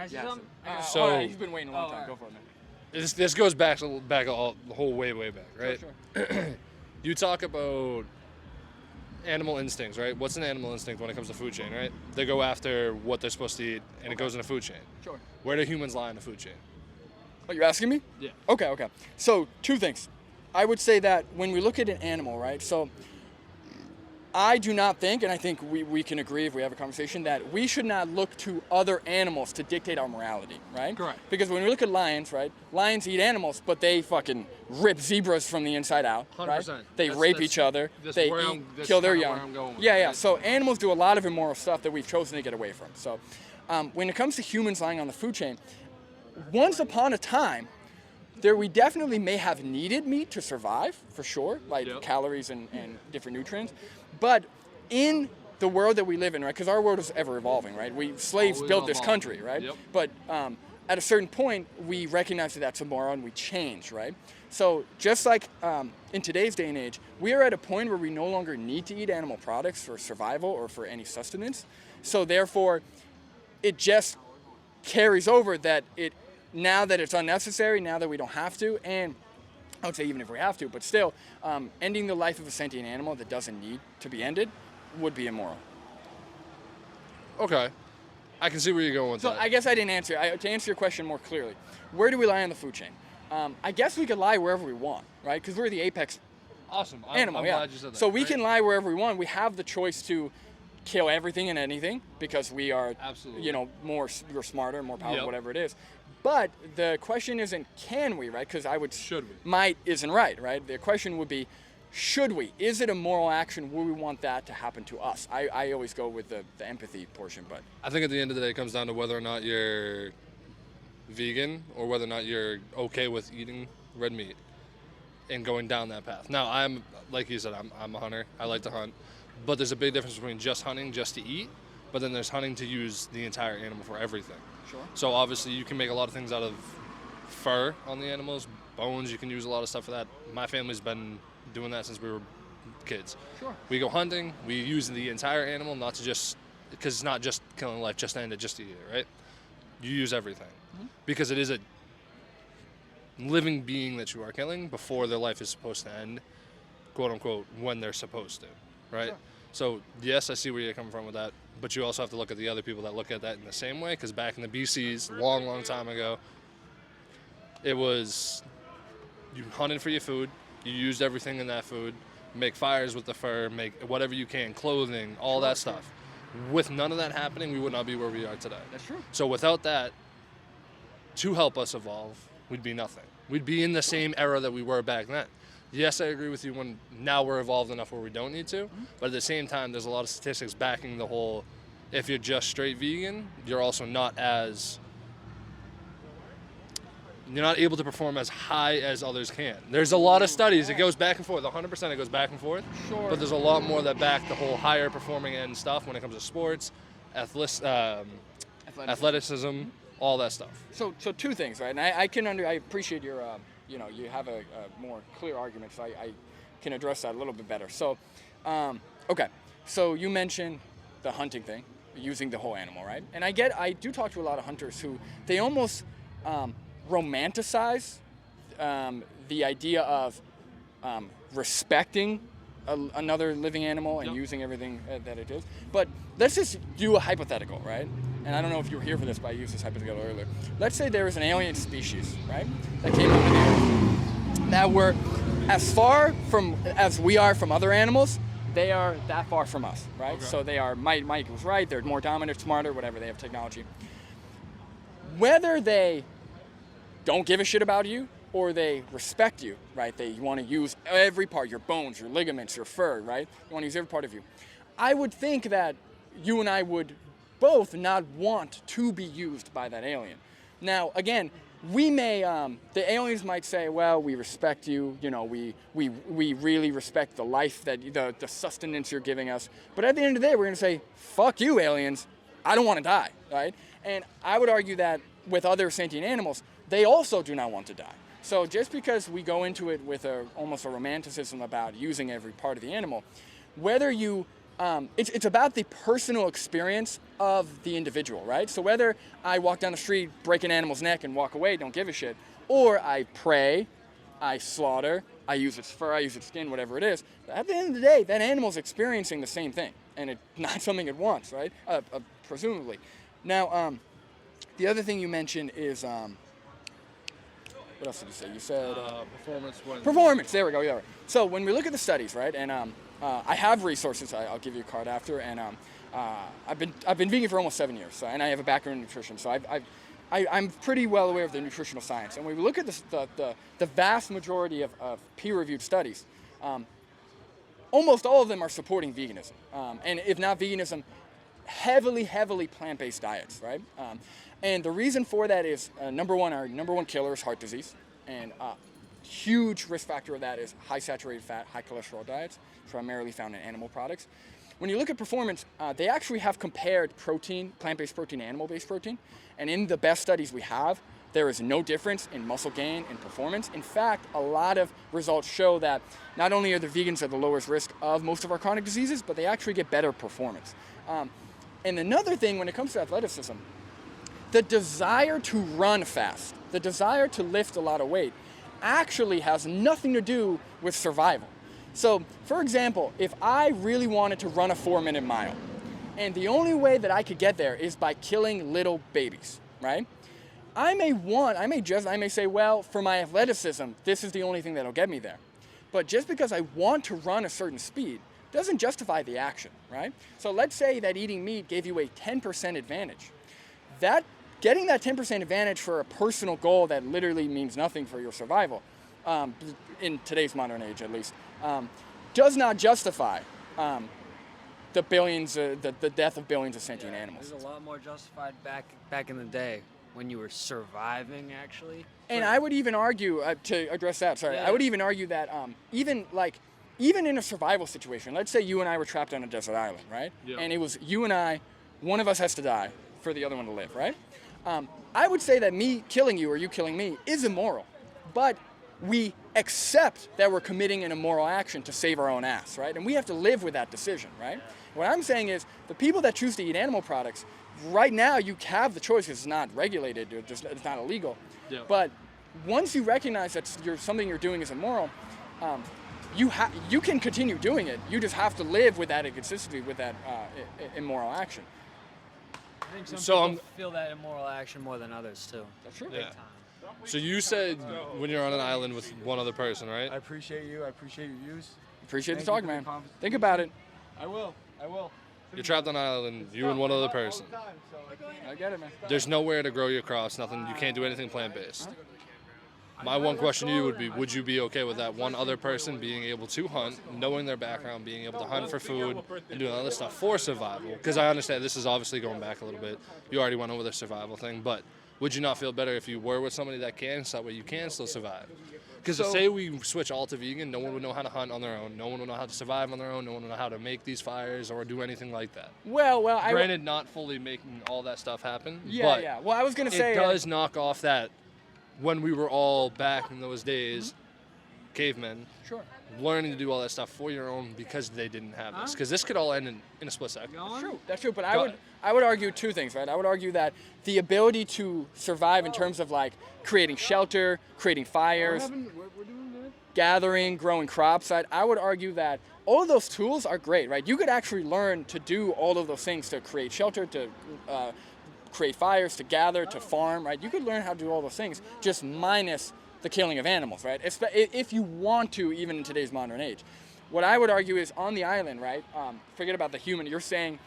I say Yes. something? So- he's been waiting a long time. alright. Go for it, man. This goes back the whole way back, right? Sure. You talk about animal instincts, right? What's an animal instinct when it comes to food chain, right? They go after what they're supposed to eat, and it goes in a food chain. Sure. Where do humans lie in the food chain? Oh, you're asking me? Yeah. Okay. So, two things. I would say that when we look at an animal, right? So, I do not think, and I think we can agree if we have a conversation, that we should not look to other animals to dictate our morality, right? Correct. Because when we look at lions, right? Lions eat animals, but they fucking rip zebras from the inside out, right? 100%. They rape each other. They kill their young. Going with Yeah. it. So animals do a lot of immoral stuff that we've chosen to get away from. So when it comes to humans lying on the food chain, once upon a time, we definitely may have needed meat to survive, for sure, like Yep. calories and different nutrients. But in the world that we live in, right, because our world is ever evolving, right? Slaves Always built this evolving. country, right? Yep. But at a certain point, we recognize that that's immoral and we change, right? So just like in today's day and age, we are at a point where we no longer need to eat animal products for survival or for any sustenance. So therefore, it just carries over that now that it's unnecessary, now that we don't have to, and I would say even if we have to, but still, ending the life of a sentient animal that doesn't need to be ended would be immoral. Okay. I can see where you're going with So that. I guess I didn't answer. To answer your question more clearly, where do we lie on the food chain? I guess we could lie wherever we want, right? Because we're the apex Awesome. animal, I'm yeah. glad you said that. So we right? can lie wherever we want. We have the choice to kill everything and anything because we are, Absolutely. we're smarter, more powerful, Yep. whatever it is. But the question isn't can we, right? Because Should we? Might isn't right? The question would be, should we? Is it a moral action? Would we want that to happen to us? I always go with the empathy portion, but I think at the end of the day, it comes down to whether or not you're vegan or whether or not you're okay with eating red meat and going down that path. Now, I'm like you said, I'm a hunter. I like to hunt, but there's a big difference between just hunting just to eat, but then there's hunting to use the entire animal for everything. sure. So obviously, you can make a lot of things out of fur on the animals, bones. You can use a lot of stuff for that. My family's been doing that since we were kids. Sure. We go hunting. We use the entire animal, not to just because it's not just killing life, just to end it, just to eat it, right? You use everything because it is a living being that you are killing before their life is supposed to end, quote unquote, when they're supposed to, right? Sure. So yes, I see where you're coming from with that, but you also have to look at the other people that look at that in the same way, because back in the BCs, long time ago, it was you hunted for your food, you used everything in that food, make fires with the fur, make whatever you can, clothing, all that stuff. With none of that happening, we would not be where we are today. That's true. So without that, to help us evolve, we'd be nothing. We'd be in the same era that we were back then. Yes, I agree with you when now we're evolved enough where we don't need to, but at the same time, there's a lot of statistics backing the whole, if you're just straight vegan, you're also not able to perform as high as others can. There's a lot of studies, it goes back and forth, 100% it goes back and forth, Sure. but there's a lot more that back the whole higher performing end stuff when it comes to sports, athleticism, all that stuff. So two things, right? And I appreciate your, you have a more clear argument, so I can address that a little bit better. So, okay. So you mentioned the hunting thing, using the whole animal, right? And I do talk to a lot of hunters who, they almost romanticize the idea of respecting another living animal and using everything that it is. But let's just do a hypothetical, right? And I don't know if you were here for this, but I used this hypothetical earlier. Let's say there was an alien species, right, that came over there that were as far from as we are from other animals. They are that far from us, right? Okay. So they are. Mike was right. They're more dominant, smarter, whatever. They have technology. Whether they don't give a shit about you or they respect you, right? They want to use every part, your bones, your ligaments, your fur, right? You want to use every part of you. I would think that you and I would both not want to be used by that alien. Now, again, we may, the aliens might say, well, we respect you, we really respect the life that, the sustenance you're giving us. But at the end of the day, we're going to say, fuck you, aliens. I don't want to die, right? And I would argue that with other sentient animals, they also do not want to die. So just because we go into it with almost a romanticism about using every part of the animal, whether you it's about the personal experience of the individual, right? So whether I walk down the street, break an animal's neck and walk away, don't give a shit, or I pray, I slaughter, I use its fur, I use its skin, whatever it is, at the end of the day, that animal's experiencing the same thing, and it's not something it wants, right? Presumably. Now, the other thing you mentioned is, what else did you say? You said Performance. performance. There we go. Yeah. So when we look at the studies, right, and I have resources. I'll give you a card after, and I've been vegan for almost 7 years, so, and I have a background in nutrition, so I'm pretty well aware of the nutritional science. And when we look at the vast majority of peer-reviewed studies, almost all of them are supporting veganism, and if not veganism, heavily plant-based diets, right? And the reason for that is our number one killer is heart disease, and huge risk factor of that is high saturated fat, high cholesterol diets, primarily found in animal products. When you look at performance, they actually have compared protein, plant-based protein, animal-based protein, and in the best studies we have, there is no difference in muscle gain and performance. In fact, a lot of results show that not only are the vegans at the lowest risk of most of our chronic diseases, but they actually get better performance. And another thing when it comes to athleticism, the desire to run fast, the desire to lift a lot of weight, actually has nothing to do with survival. So, for example, if I really wanted to run a 4-minute mile, and the only way that I could get there is by killing little babies, right? I may say, well, for my athleticism, this is the only thing that'll get me there. But just because I want to run a certain speed doesn't justify the action, right? So let's say that eating meat gave you a 10% advantage. Getting that 10% advantage for a personal goal that literally means nothing for your survival, in today's modern age at least, does not justify the death of billions of sentient animals. There's a lot more justified back in the day when you were surviving, actually. And I would even argue, to address that, I would even argue that even in a survival situation, let's say you and I were trapped on a desert island, right? Yeah. And it was you and I, one of us has to die for the other one to live, right? I would say that me killing you or you killing me is immoral, but we accept that we're committing an immoral action to save our own ass, right? And we have to live with that decision, right? What I'm saying is the people that choose to eat animal products, right now you have the choice because it's not regulated, it's not illegal. Yeah. But once you recognize that something you're doing is immoral, you can continue doing it. You just have to live with that inconsistency, with that immoral action. I think some people feel that immoral action more than others too. That's true. Yeah. So you said when you're on an island with one other person, right? I appreciate you. I appreciate your views. Appreciate the talk, man. Think about it. I will. You're trapped on an island, you and one other person. I get it, man. There's nowhere to grow your crops, nothing. You can't do anything plant-based. My one question to you would be, would you be okay with that one other person being able to hunt, knowing their background, being able to hunt for food, and doing other stuff for survival? Because I understand this is obviously going back a little bit. You already went over the survival thing, but would you not feel better if you were with somebody that can, so that way you can still survive? Because say we switch all to vegan, no one would know how to hunt on their own, no one would know how to survive on their own, no one would know how to make these fires or do anything like that. Well, granted, not fully making all that stuff happen, but well, I was going to say it does knock off that when we were all back in those days, cavemen, learning to do all that stuff for your own because they didn't have this. Because this could all end in a split second. That's true. But I would argue two things, right? I would argue that the ability to survive in terms of like creating shelter, creating fires, gathering, growing crops, I would argue that all of those tools are great, right? You could actually learn to do all of those things to create shelter, to create fires, to gather, to farm, right? You could learn how to do all those things, just minus the killing of animals, right? If you want to, even in today's modern age. What I would argue is on the island, right? Forget about the human. You're saying,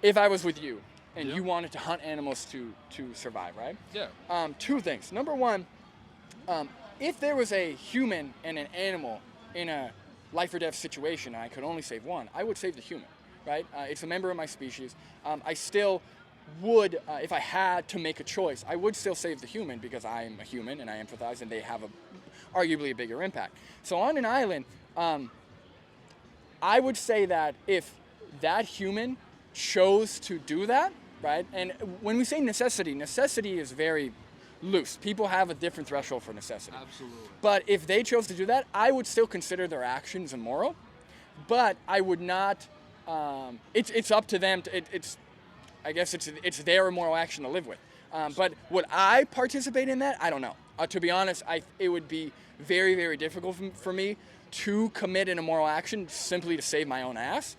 if I was with you and you wanted to hunt animals to survive, right? Yeah. Two things. Number one, if there was a human and an animal in a life or death situation and I could only save one, I would save the human, right? It's a member of my species. I still would, if I had to make a choice, I would still save the human because I am a human and I empathize and they have arguably a bigger impact. So on an island, I would say that if that human chose to do that, right? And when we say necessity is very loose. People have a different threshold for necessity. Absolutely. But if they chose to do that, I would still consider their actions immoral, but I would not it's up to them. I guess it's their moral action to live with. But would I participate in that? I don't know. To be honest, it would be very, very difficult for me to commit an immoral action simply to save my own ass.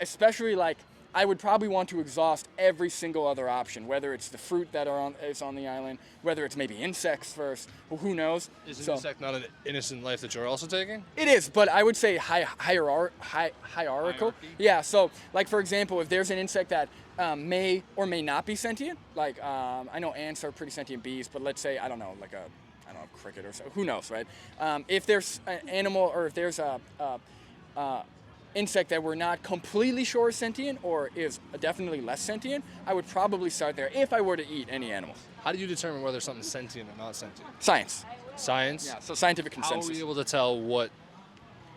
Especially like I would probably want to exhaust every single other option, whether it's the fruit that is on the island, whether it's maybe insects first, well, who knows? Is an insect not an innocent life that you're also taking? It is, but I would say hierarchical. Hierarchy? Yeah, so like for example, if there's an insect that may or may not be sentient, like I know ants are pretty sentient bees, but let's say, I don't know, like a cricket or so, who knows, right? If there's an animal or if there's a insect that we're not completely sure is sentient or is definitely less sentient, I would probably start there if I were to eat any animals. How do you determine whether something's sentient or not sentient? Science. Science? Yeah, so scientific How consensus. are we able to tell what?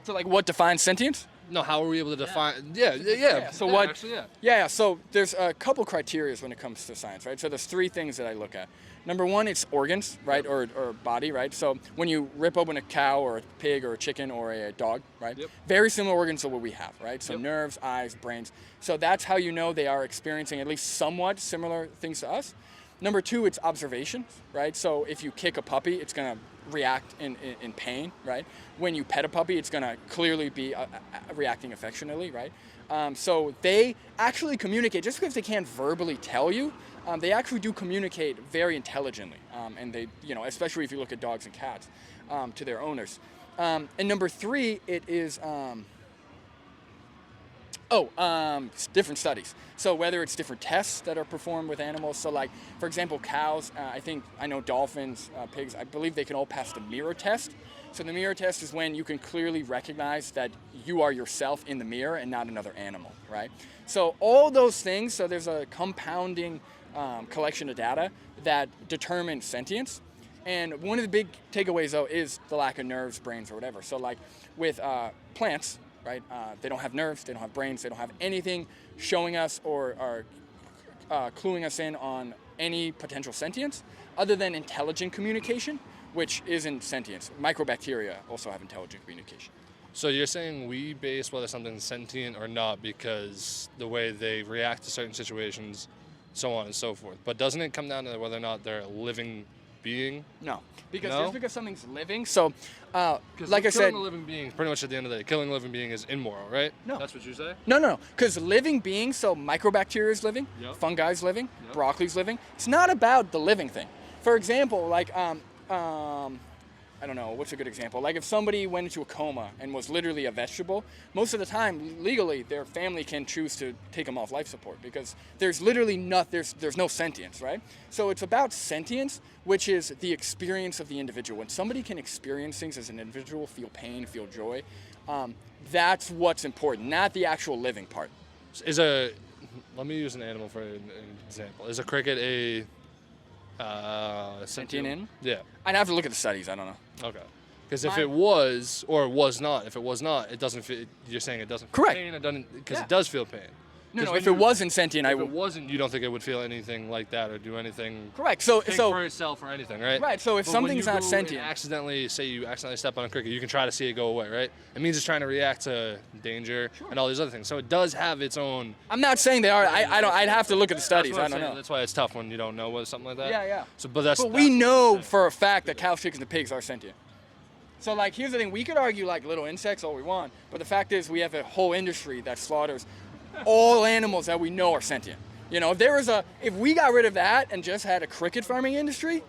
So like what defines sentience? No, how are we able to define? Yeah. So what? Actually, yeah. Yeah, so there's a couple criteria when it comes to science, right? So there's three things that I look at. Number one, it's organs, right, or body, right? So when you rip open a cow or a pig or a chicken or a dog, right? Yep. Very similar organs to what we have, right? So Yep. nerves, eyes, brains. So that's how you know they are experiencing at least somewhat similar things to us. Number two, it's observations, right? So if you kick a puppy, it's going to react in pain, right? When you pet a puppy, it's going to clearly be reacting affectionately, right? So they actually communicate, just because they can't verbally tell you, they actually do communicate very intelligently, and they, especially if you look at dogs and cats, to their owners. And number three, it is different studies. So whether it's different tests that are performed with animals. So like, for example, cows, I know dolphins, pigs, I believe they can all pass the mirror test. So the mirror test is when you can clearly recognize that you are yourself in the mirror and not another animal, right? So all those things, so there's a compounding collection of data that determine sentience. And one of the big takeaways, though, is the lack of nerves, brains, or whatever. So like with plants, right? They don't have nerves, they don't have brains, they don't have anything showing us or cluing us in on any potential sentience other than intelligent communication, which isn't sentience. Microbacteria also have intelligent communication. So you're saying we base whether something's sentient or not because the way they react to certain situations, so on and so forth. But doesn't it come down to whether or not they're a living being? No, because No? just because something's living, so Because like I said, killing a living being, pretty much at the end of the day, killing a living being is immoral, right? No. That's what you say? no, because living beings, so microbacteria is living, Yep. fungi is living, Yep. broccoli's living. It's not about the living thing. For example, like I don't know, what's a good example? Like if somebody went into a coma and was literally a vegetable, most of the time, legally, their family can choose to take them off life support because there's literally there's no sentience, right? So it's about sentience, which is the experience of the individual. When somebody can experience things as an individual, feel pain, feel joy, that's what's important, not the actual living part. Let me use an animal for an example. Is a cricket a Sentient animal? Yeah. I'd have to look at the studies, I don't know. Okay. Because if it was or was not, it doesn't feel. You're saying it doesn't feel Correct. pain. It doesn't because Yeah. it does feel pain. No, 'Cause no, when if it wasn't sentient, I If it would. wasn't, you don't think it would feel anything like that or do anything. Correct. So Think so for itself or anything, right? right. So if But something's when you not go sentient, and you accidentally step on a cricket, you can try to see it go away, right? It means it's trying to react to danger and all these other things. So it does have its own. I'm not saying they are. I don't. I'd have to look at the studies. That's what I I'm don't saying. know. That's why it's tough when you don't know what something like that. Yeah, yeah. So, but we know for a fact that cows, chickens, and pigs are sentient. So like, here's the thing: we could argue like little insects all we want, but the fact is we have a whole industry that slaughters all animals that we know are sentient. If we got rid of that and just had a cricket farming industry,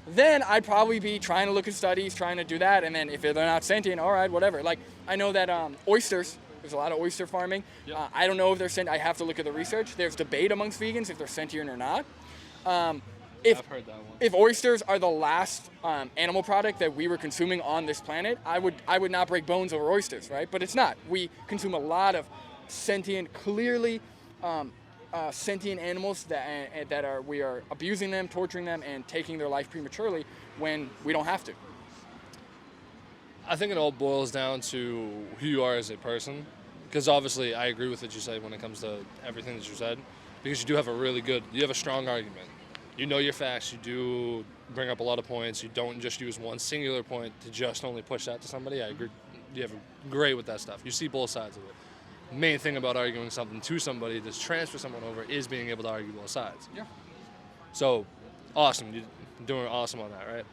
then I'd probably be trying to look at studies, trying to do that, and then if they're not sentient, all right, whatever. Like I know that oysters. There's a lot of oyster farming. Yep. I don't know if they're sentient. I have to look at the research. There's debate amongst vegans if they're sentient or not. If I've heard that one. if oysters are the last animal product that we were consuming on this planet, I would not break bones over oysters, right? But it's not. We consume a lot of sentient, clearly sentient animals that we are abusing them, torturing them, and taking their life prematurely when we don't have to. I think it all boils down to who you are as a person. Because obviously, I agree with what you said when it comes to everything that you said. Because you have a strong argument. You know your facts. You do bring up a lot of points. You don't just use one singular point to just only push that to somebody. I agree. You have great with that stuff. You see both sides of it. main thing about arguing something to somebody to transfer someone over is being able to argue both sides. Yeah. So, awesome. You're doing awesome on that, right?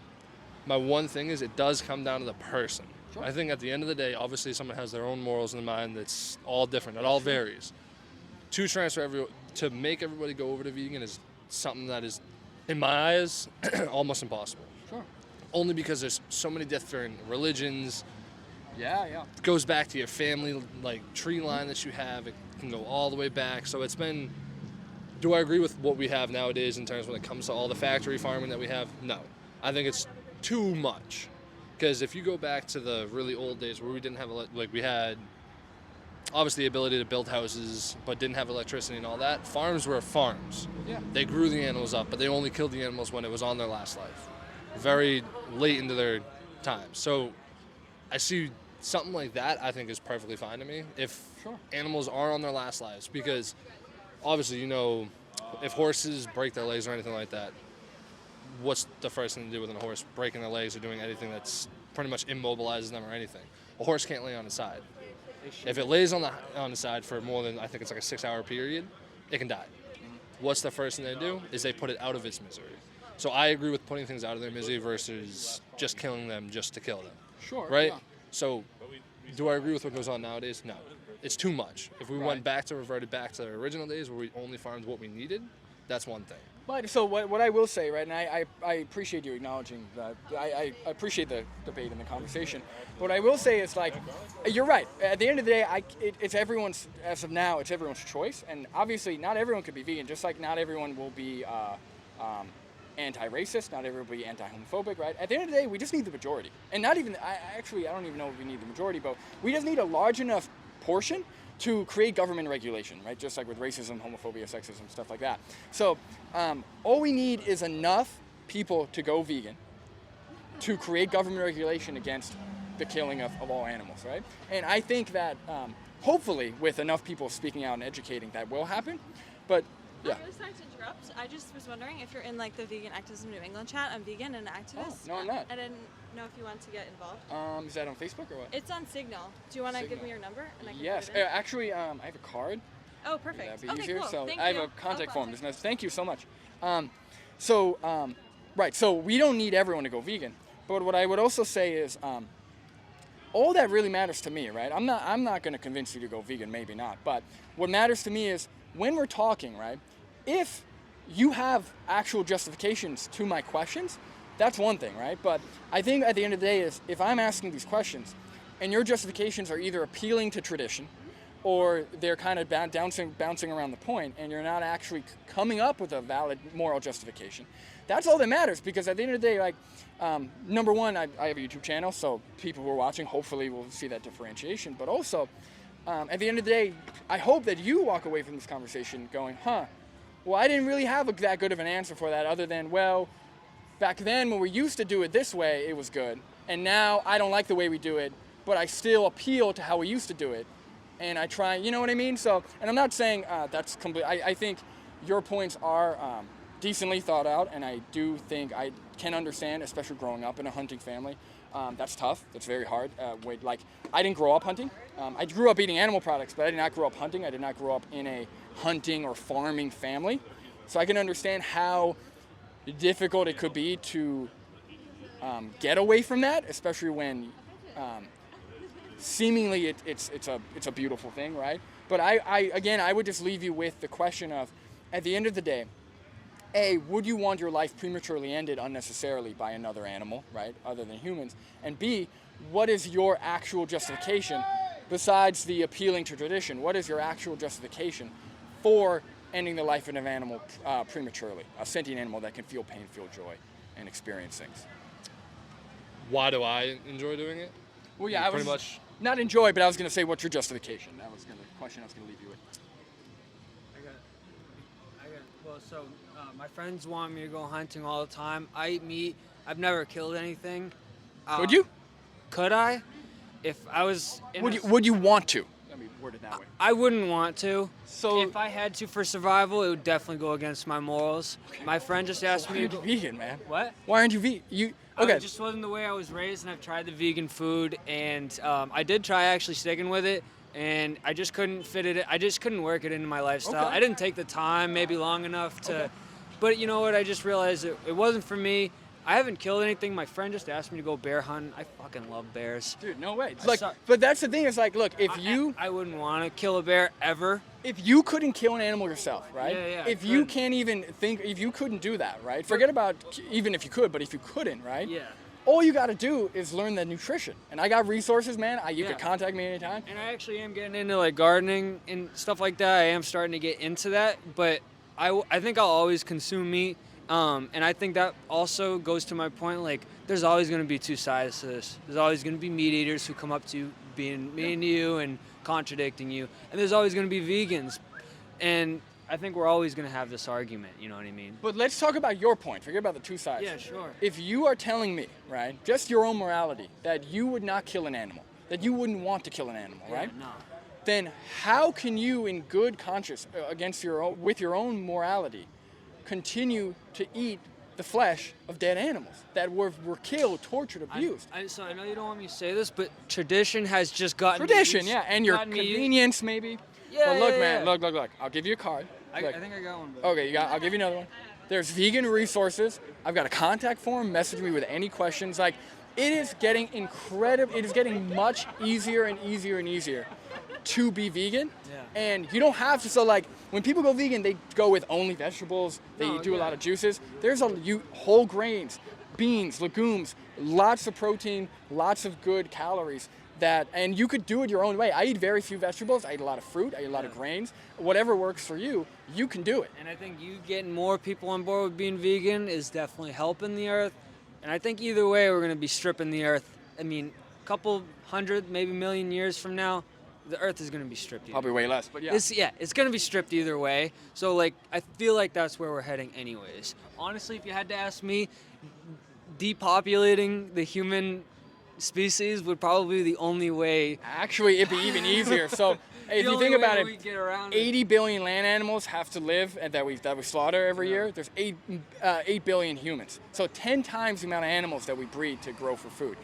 My one thing is it does come down to the person. Sure. I think at the end of the day, obviously someone has their own morals in mind that's all different. It all varies. To make everybody go over to vegan is something that is, in my eyes, almost impossible. Sure. Only because there's so many different religions. Yeah. It goes back to your family, like, tree line that you have. It can go all the way back. So it's been, do I agree with what we have nowadays in terms when it comes to all the factory farming that we have? No. I think it's too much. Because if you go back to the really old days where we didn't have, we had obviously the ability to build houses, but didn't have electricity and all that, farms were farms. Yeah. They grew the animals up, but they only killed the animals when it was on their last life. Very late into their time. So I see something like that, I think is perfectly fine to me. If animals are on their last lives, because obviously, if horses break their legs or anything like that, what's the first thing to do with a horse breaking their legs or doing anything that's pretty much immobilizes them or anything? A horse can't lay on its side. If it lays on the side for more than, I think it's like a 6-hour period, it can die. What's the first thing they do is they put it out of its misery. So I agree with putting things out of their misery versus just killing them just to kill them. Sure. Right? Yeah. So do I agree with what goes on nowadays? No. It's too much. If we reverted back to the original days where we only farmed what we needed, that's one thing. But so what I will say, right, and I appreciate you acknowledging that. I appreciate the debate and the conversation. What I will say is, like, you're right. At the end of the day, it's everyone's, as of now, it's everyone's choice. And obviously, not everyone could be vegan, just like not everyone will be anti-racist, not everyone will be anti-homophobic, right? At the end of the day, we just need the majority. And not even, I don't even know if we need the majority, but we just need a large enough portion to create government regulation, right? Just like with racism, homophobia, sexism, stuff like that. So all we need is enough people to go vegan to create government regulation against the killing of all animals, right? And I think that hopefully with enough people speaking out and educating, that will happen. But yeah. I'm really sorry to interrupt. I just was wondering if you're in like the Vegan Activism New England chat. I'm vegan and an activist. Oh, no, I'm not. I didn't know if you want to get involved. Is that on Facebook or what? It's on Signal. Do you want to give me your number? And I can Yes. put it in? Actually, I have a card. Oh, perfect. That'd be Okay, easier. cool. So Thank I have you. a contact I'll form. contact Thank you so much. Right. So we don't need everyone to go vegan. But what I would also say is, all that really matters to me, right? I'm not going to convince you to go vegan. Maybe not. But what matters to me is when we're talking, right? If you have actual justifications to my questions, that's one thing, right? But I think at the end of the day is if I'm asking these questions and your justifications are either appealing to tradition or they're kind of bouncing around the point and you're not actually coming up with a valid moral justification, that's all that matters. Because at the end of the day, like, number one, I have a YouTube channel, so people who are watching hopefully will see that differentiation. But also, at the end of the day, I hope that you walk away from this conversation going, well, I didn't really have that good of an answer for that other than, well, back then when we used to do it this way, it was good. And now I don't like the way we do it, but I still appeal to how we used to do it. And I try, you know what I mean? So, and I'm not saying that's complete. I think your points are decently thought out, and I do think I can understand, especially growing up in a hunting family. That's tough. That's very hard. I didn't grow up hunting. I grew up eating animal products, but I did not grow up hunting. I did not grow up in a hunting or farming family. So I can understand how difficult it could be to get away from that, especially when seemingly it's a beautiful thing, right? But I would just leave you with the question of, at the end of the day, A, would you want your life prematurely ended unnecessarily by another animal, right, other than humans? And B, what is your actual justification besides the appealing to tradition? What is your actual justification for ending the life of an animal prematurely, a sentient animal that can feel pain, feel joy, and experience things? Why do I enjoy doing it? Well, yeah, I pretty was much not enjoy, but I was going to say, what's your justification? That was the question I was going to leave you with. So my friends want me to go hunting all the time. I eat meat. I've never killed anything. Could you? Could I? If I was Would you want to? Let me word it that way. I wouldn't want to. So if I had to for survival, it would definitely go against my morals. My friend just asked why me aren't you vegan, man? What? Why aren't you vegan? It just wasn't the way I was raised, and I've tried the vegan food, and I did try actually sticking with it, and I just couldn't fit it. I just couldn't work it into my lifestyle. Okay. I didn't take the time, maybe long enough to. Okay. But you know what? I just realized it wasn't for me. I haven't killed anything. My friend just asked me to go bear hunting. I fucking love bears. Dude, no way. I Like, suck. but that's the thing. It's like, look, if I wouldn't want to kill a bear ever. if you couldn't kill an animal yourself, right? Yeah, if I you couldn't. can't even think, if you couldn't do that, right? Forget about even if you could, but if you couldn't, right? Yeah. All you got to do is learn the nutrition. And I got resources, man. You Yeah. can contact me anytime. And I actually am getting into like gardening and stuff like that. I am starting to get into that, but I think I'll always consume meat. And I think that also goes to my point, like, there's always going to be two sides to this. There's always going to be meat eaters who come up to you, being mean to you and contradicting you. And there's always going to be vegans. And I think we're always going to have this argument, you know what I mean? But let's talk about your point. Forget about the two sides. Yeah, sure. If you are telling me, right, just your own morality, that you would not kill an animal, that you wouldn't want to kill an animal, right? No. Then how can you, in good conscience, against your own, with your own morality, continue to eat the flesh of dead animals that were killed, tortured, abused? So I know you don't want me to say this, but tradition has just gotten Tradition, me yeah, and your gotten me used- convenience, maybe. Yeah, But look, yeah, man, yeah. look. I'll give you a card. I Look. think I got one. But Okay, I'll give you another one. There's vegan resources. I've got a contact form. Message me with any questions. Like, it is getting incredible. It is getting much easier and easier and easier to be vegan. Yeah. And you don't have to. So like, when people go vegan, they go with only vegetables. They No, do a yeah. lot of juices. There's whole grains, beans, legumes, lots of protein, lots of good calories. And you could do it your own way. I eat very few vegetables. I eat a lot of fruit. I eat a lot of grains. Whatever works for you, you can do it. And I think you getting more people on board with being vegan is definitely helping the earth. And I think either way, we're going to be stripping the earth. I mean, a couple hundred, maybe million years from now, the earth is going to be stripped. Either Probably way less, but yeah. It's going to be stripped either way. So, like, I feel like that's where we're heading anyways. Honestly, if you had to ask me, depopulating the human species would probably be the only way. Actually, it'd be even easier. So if The you only think way about we it, get around it. 80 billion land animals have to live and that we slaughter every year. There's 8 billion humans. So 10 times the amount of animals that we breed to grow for food.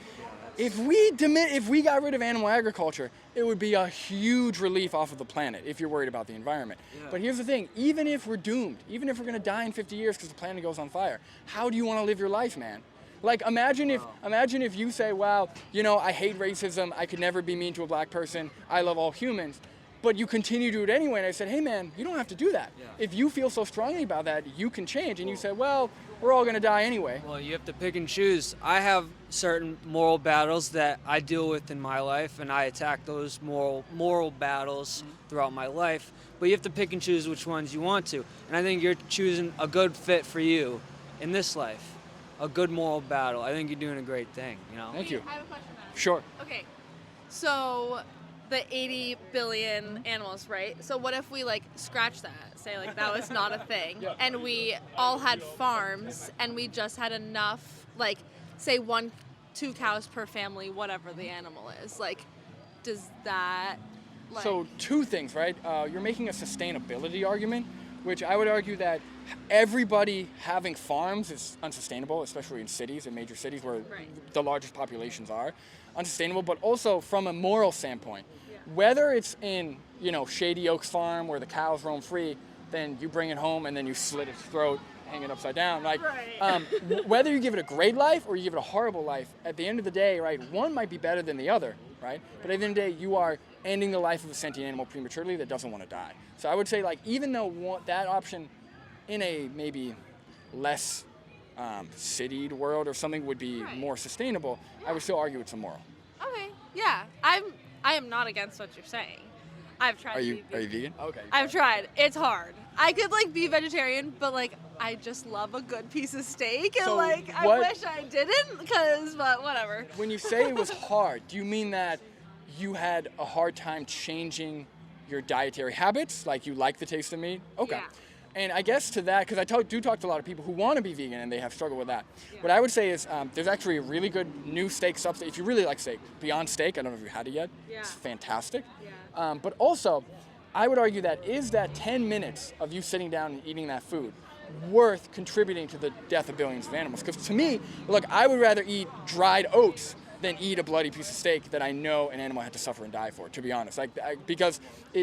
If we got rid of animal agriculture, it would be a huge relief off of the planet if you're worried about the environment. Yeah. But here's the thing, even if we're doomed, even if we're going to die in 50 years because the planet goes on fire, how do you want to live your life, man? Like, imagine if you say, wow, you know, I hate racism, I could never be mean to a black person, I love all humans, but you continue to do it anyway. And I said, hey man, you don't have to do that. Yeah. If you feel so strongly about that, you can change. And you said, well, we're all gonna die anyway. Well, you have to pick and choose. I have certain moral battles that I deal with in my life, and I attack those moral battles throughout my life. But you have to pick and choose which ones you want to. And I think you're choosing a good fit for you in this life. A good moral battle. I think you're doing a great thing, you know? Thank you. I have a question now. Sure. Okay, so the 80 billion animals, right? So what if we like scratch that, say like that was not a thing, and we all had farms and we just had enough, like say 1-2 cows per family, whatever the animal is. Like, does that? Like, So two things, right? You're making a sustainability argument, which I would argue that everybody having farms is unsustainable, especially in cities, in major cities where Right. the largest populations are. Unsustainable, but also from a moral standpoint. Whether it's in, you know, Shady Oaks Farm where the cows roam free, then you bring it home and then you slit its throat, hang it upside down. Like, Right. whether you give it a great life or you give it a horrible life, at the end of the day, right, one might be better than the other, right? But at the end of the day, you are ending the life of a sentient animal prematurely that doesn't want to die. So I would say, like, even though that option in a maybe less citied world or something would be Right. more sustainable, I would still argue it's immoral. okay, yeah, I am not against what you're saying. I've tried. Are to you be vegan? Okay. I've tried. It's hard. I could like be vegetarian, but like I just love a good piece of steak, and So like I what- wish I didn't, but whatever. When you say it was hard, do you mean that you had a hard time changing your dietary habits? Like you like the taste of meat? Okay. Yeah. And I guess to that, because I do talk to a lot of people who want to be vegan and they have struggled with that. What I would say is there's actually a really good new steak substitute. If you really like steak, Beyond Steak, I don't know if you had it yet. Yeah. It's fantastic. Yeah. But also, I would argue that 10 minutes of you sitting down and eating that food worth contributing to the death of billions of animals? Because to me, look, I would rather eat dried oats than eat a bloody piece of steak that I know an animal had to suffer and die for, to be honest. Because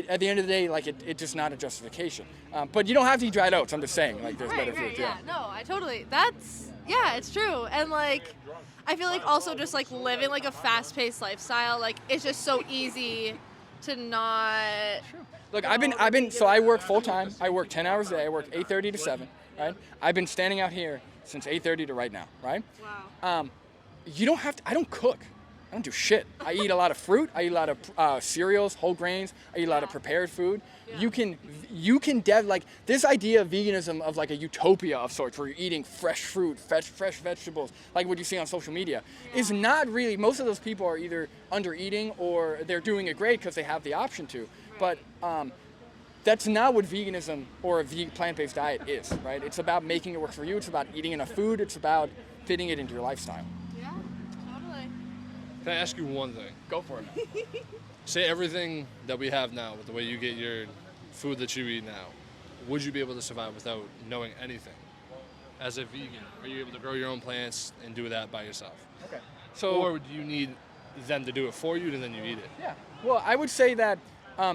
at the end of the day, it's just not a justification. But you don't have to eat dried oats. I'm just saying, like, there's better food. Yeah. No, I totally. It's true. And like, I feel like also just like living like a fast-paced lifestyle, like it's just so easy to not. Look, so I work full time. I work 10 hours a day. I work 8:30 to 7, right? I've been standing out here since 8:30 to right now, right? Wow. You don't have to, I don't cook. I don't do shit. I eat a lot of fruit. I eat a lot of cereals, whole grains. I eat a lot of prepared food. Yeah. You can like this idea of veganism of like a utopia of sorts where you're eating fresh fruit, fresh vegetables, like what you see on social media, is not really, most of those people are either under eating or they're doing it great because they have the option to. But that's not what veganism or a plant-based diet is, right? It's about making it work for you. It's about eating enough food. It's about fitting it into your lifestyle. Yeah, totally. Can I ask you one thing? Go for it. Say everything that we have now, with the way you get your food that you eat now, would you be able to survive without knowing anything? As a vegan, are you able to grow your own plants and do that by yourself? Okay. Or do you need them to do it for you and then you eat it? Yeah. Well, I would say that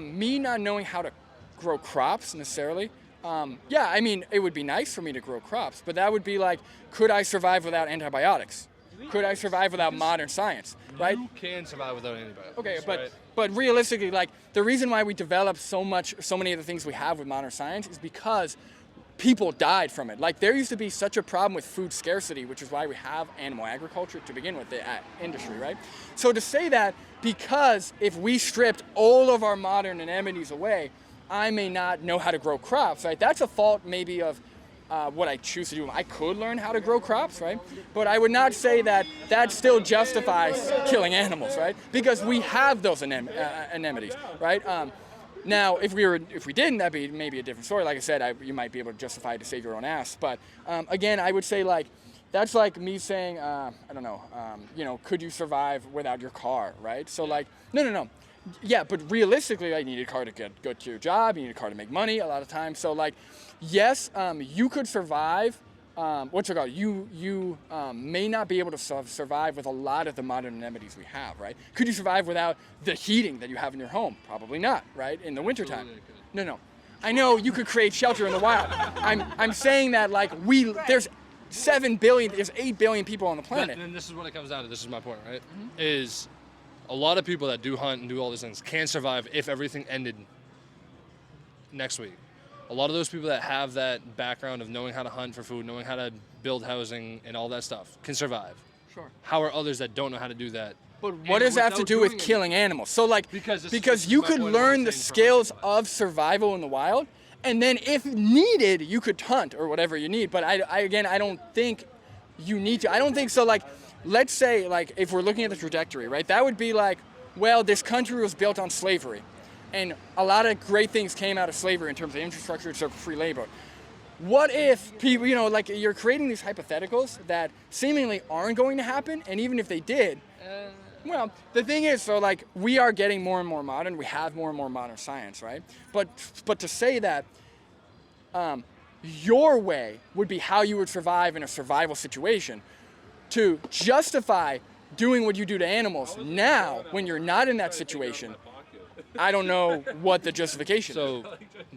me not knowing how to grow crops necessarily, I mean, it would be nice for me to grow crops, but that would be like, could I survive without antibiotics? Could I survive without modern science, right? You can survive without antibiotics. Okay, right? but realistically, like the reason why we developed so many of the things we have with modern science is because people died from it. Like there used to be such a problem with food scarcity, which is why we have animal agriculture to begin with, the industry, right? So to say that because if we stripped all of our modern anemones away, I may not know how to grow crops, right? That's a fault maybe of what I choose to do. I could learn how to grow crops, right? But I would not say that still justifies killing animals, right? Because we have those anemones, right? Now, if we didn't, that'd be maybe a different story. Like I said, you might be able to justify it to save your own ass. But again, I would say like that's like me saying, I don't know, could you survive without your car, right? So like, no. Yeah, but realistically, you need a car to go to your job. You need a car to make money a lot of times. So like, yes, you could survive. You may not be able to survive with a lot of the modern anemones we have, right? Could you survive without the heating that you have in your home? Probably not, right? In the wintertime. No. I know you could create shelter in the wild. I'm saying that like there's 7 billion, there's 8 billion people on the planet. And this is what it comes down to. This is my point, right? Mm-hmm. Is a lot of people that do hunt and do all these things can survive if everything ended next week. A lot of those people that have that background of knowing how to hunt for food, knowing how to build housing and all that stuff can survive. Sure. How are others that don't know how to do that? But what does that have to do with killing animals? So like, because you could learn the skills of survival in the wild, and then if needed, you could hunt or whatever you need. But I don't think you need to. I don't think so. Like, let's say like if we're looking at the trajectory, right? That would be like, well, this country was built on slavery. And a lot of great things came out of slavery in terms of infrastructure and free labor. What if people, like you're creating these hypotheticals that seemingly aren't going to happen, and even if they did, well, the thing is, so like we are getting more and more modern. We have more and more modern science, right? But to say that your way would be how you would survive in a survival situation, to justify doing what you do to animals now when you're not in that situation, I don't know what the justification is. So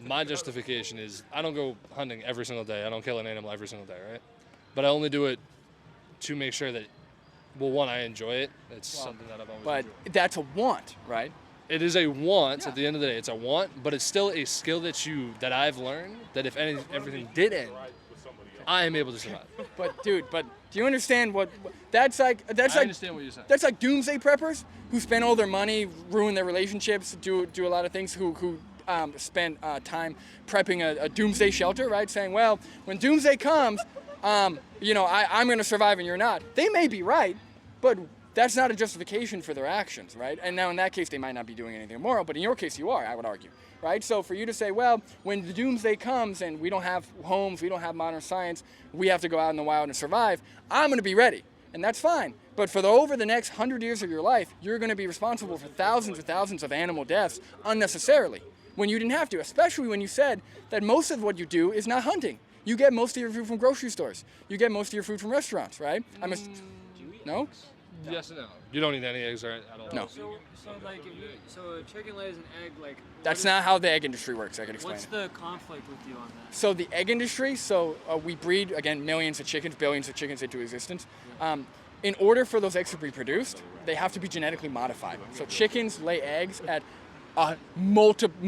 my justification is I don't go hunting every single day. I don't kill an animal every single day, right? But I only do it to make sure that, well, one, I enjoy it. It's something that I've always enjoyed. But that's a want, right? It is a want at the end of the day. It's a want, but it's still a skill that I've learned that if everything did end, I am able to survive. But do you understand what that's like? I understand what you're saying. That's like doomsday preppers who spend all their money, ruin their relationships, do a lot of things. Who spend time prepping a doomsday shelter, right? Saying, well, when doomsday comes, I'm going to survive and you're not. They may be right, but that's not a justification for their actions, right? And now in that case, they might not be doing anything immoral, but in your case, you are, I would argue. Right? So for you to say, well, when the doomsday comes and we don't have homes, we don't have modern science, we have to go out in the wild and survive, I'm going to be ready. And that's fine. But for over the next 100 years of your life, you're going to be responsible for thousands and thousands of animal deaths unnecessarily when you didn't have to, especially when you said that most of what you do is not hunting. You get most of your food from grocery stores. You get most of your food from restaurants, right? No? Yes and no. You don't need any eggs at all. No. So like, so a chicken lays an egg, like. That's not how the egg industry works. I can explain What's it. the conflict with you on that? So the egg industry, we breed, again, millions of chickens, billions of chickens into existence. In order for those eggs to be produced, they have to be genetically modified. So chickens lay eggs at a multiplied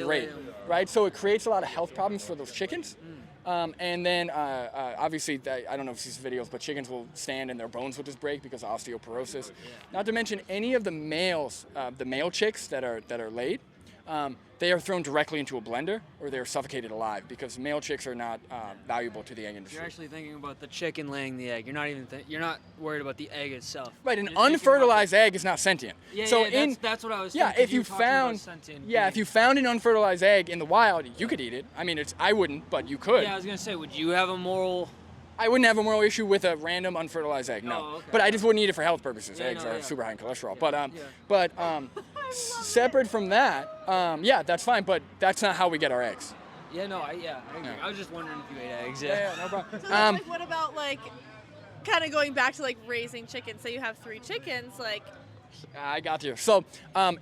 they lay rate, them. right? So it creates a lot of health problems for those chickens. And then, obviously, I don't know if you've seen videos, but chickens will stand and their bones will just break because of osteoporosis. Not to mention any of the males, the male chicks that are laid, they are thrown directly into a blender or they're suffocated alive because male chicks are not valuable to the egg industry. You're actually thinking about the chicken laying the egg. You're not even you're not worried about the egg itself. Right, an You're thinking unfertilized egg is not sentient. Yeah, so that's what I was yeah, thinking. if you were talking about found sentient if beings. you found an unfertilized egg in the wild, you could eat it. I mean, I wouldn't, but you could. Yeah, I was gonna say, would you have a moral? I wouldn't have a moral issue with a random unfertilized egg, no. Oh, okay. But I just wouldn't eat it for health purposes. Yeah, Eggs no, are yeah. super high in cholesterol. Yeah. Separate from that, yeah, that's fine. But that's not how we get our eggs. Yeah, no, I agree. I was just wondering if you ate eggs. Yeah, no problem. So then, like, what about like, kind of going back to like raising chickens? Say you have 3 chickens, like. I got you. So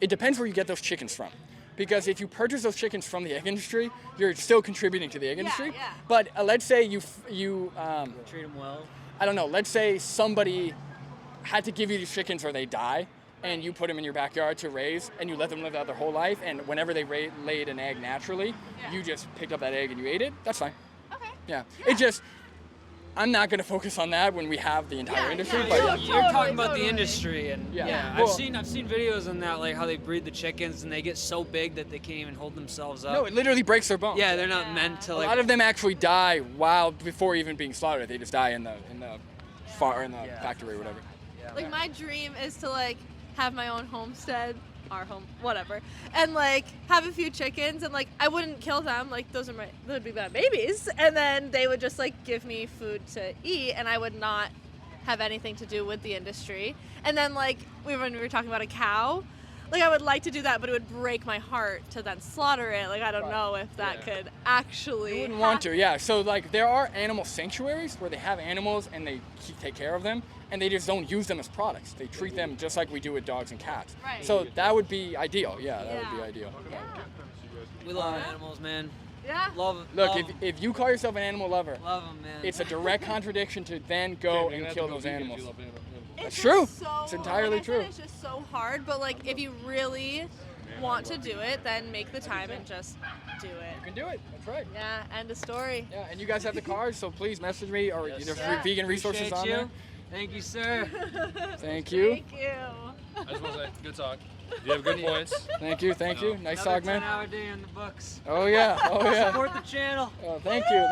it depends where you get those chickens from. Because if you purchase those chickens from the egg industry, you're still contributing to the egg industry. Yeah. But let's say you Treat them well. I don't know, let's say somebody had to give you these chickens or they die, and you put them in your backyard to raise, and you let them live out their whole life, and whenever they laid an egg naturally, you just picked up that egg and you ate it, that's fine. Okay. Yeah. It just, I'm not going to focus on that when we have the entire industry. yeah, but yeah. You're talking about Totally. the industry, and Yeah. I've Well- seen videos on that, like how they breed the chickens and they get so big that they can't even hold themselves up. No, it literally breaks their bones. Yeah, they're not meant to A like. lot of them actually die before even being slaughtered. They just die in the factory or whatever. Like my dream is to like have my own homestead, our home, whatever, and like have a few chickens, and like I wouldn't kill them. Like those would be my babies, and then they would just like give me food to eat, and I would not have anything to do with the industry. And then like when we were talking about a cow, like I would like to do that, but it would break my heart to then slaughter it. Like I don't know if that could actually. You wouldn't want to, yeah. So like there are animal sanctuaries where they have animals and they take care of them, and they just don't use them as products. They treat them just like we do with dogs and cats. Right. So that would be ideal. Yeah, that would be Yeah. ideal. We love animals, man. Yeah. Love. Look, love, if you call yourself an animal lover, love 'em, man. it's a direct contradiction to then go You're and gonna have kill to go those vegan if animals. you love animals. That's It's true. just so, It's entirely like I said, true. It's just so hard, but like if you really want to do it, then make the time and just do it. You can do it. That's right. Yeah, end of story. Yeah, and you guys have the cards, so please message me or Yes, there's sir. vegan resources Appreciate on you. there. Thank you, sir. Thank you. Thank you. I just want to say, good talk. You have good points. Thank you. Nice Another talk, man. 10-hour day in the books. Oh yeah. Support the channel. Oh, thank you.